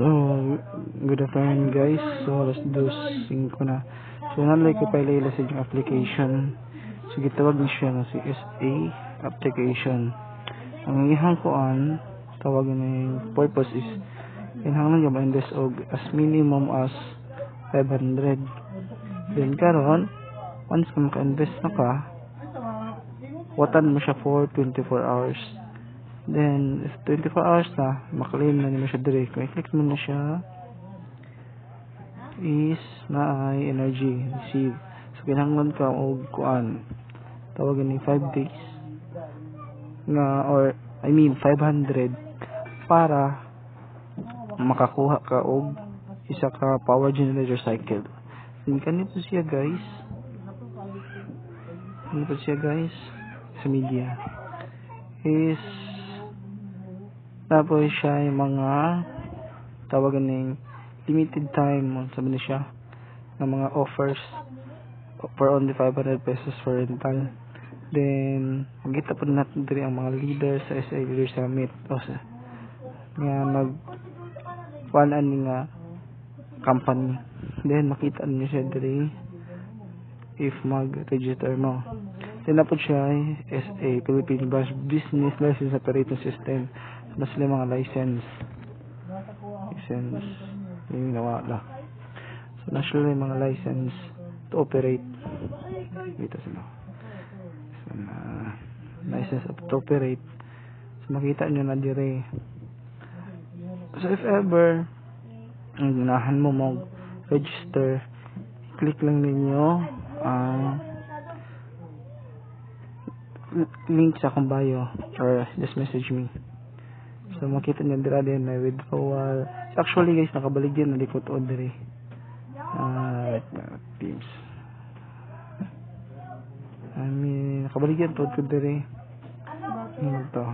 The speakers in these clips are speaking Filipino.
So, good afternoon guys. So, alas 2:05 na. So, nalay ko pa ilailasin yung application. So, gitawag niya siya na si SA application. Ang ihang kuan, tawag na yung purpose is, inhang lang yung invest og as minimum as 500. Then, karon once ka maka-invest na ka, watan mo siya for 24 hours. Then, if 24 hours na, maklaim na naman siya direct. Kung i-click mo na siya, is na ay energy receive. So, kinahanglan ka o kuan. Tawagan ni 5 days nga, or, 500 para makakuha ka og isa ka power generator cycle. Then, kanito siya guys. Sa media. Is tapos siya yung mga tawagan ng limited time, sabi niya siya ng mga offers for only 500 pesos for rental. Then magkita po natin diri ang mga leaders sa SA Leader Summit o sa nga nag-panan nga company. Then makita niyo siya diri if mag-register mo. Then po siya ay SA Philippine Branch Business License Operating System. Na sila mga license yung nawala. So na sila yung mga license to operate dito sila. So na license to operate. So makita nyo na dire. So if ever ang ganahan mo mag-register, click lang ninyo ang link sa akong bio or just message me. So makita niyo dira din na withdrawal. Actually guys, nakabalik din na likod o diri. Teams. Nakabalik din to diri. Ito.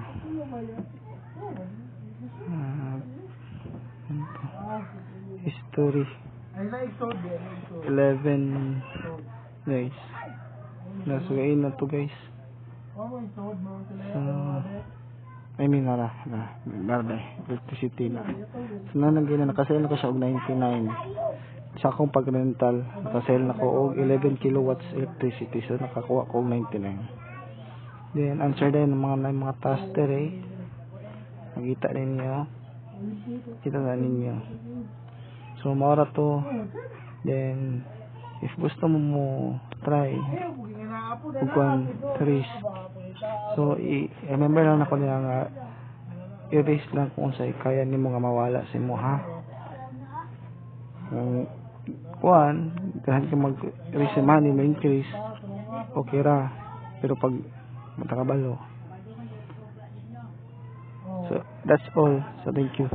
History. 11 guys. Nasugain na to guys. Electricity na. So, nakasale na ko siya og 99. Sa akong pag-rental, nakasale na ko og 11 kilowatts electricity. So, nakakuha ko og 99. Then, answer din ng mga taster Makita ninyo. Kita na ninyo. So, maura to. Then, if gusto mo try, ugwan trace. So, remember lang ako nila nga i-raise lang kung sa'y kaya ni mo nga mawala sa mo, ha? Kuan, kahit ka mag-raise money, ma-increase, okay ra. Pero pag matakabalo. So, that's all. So, thank you.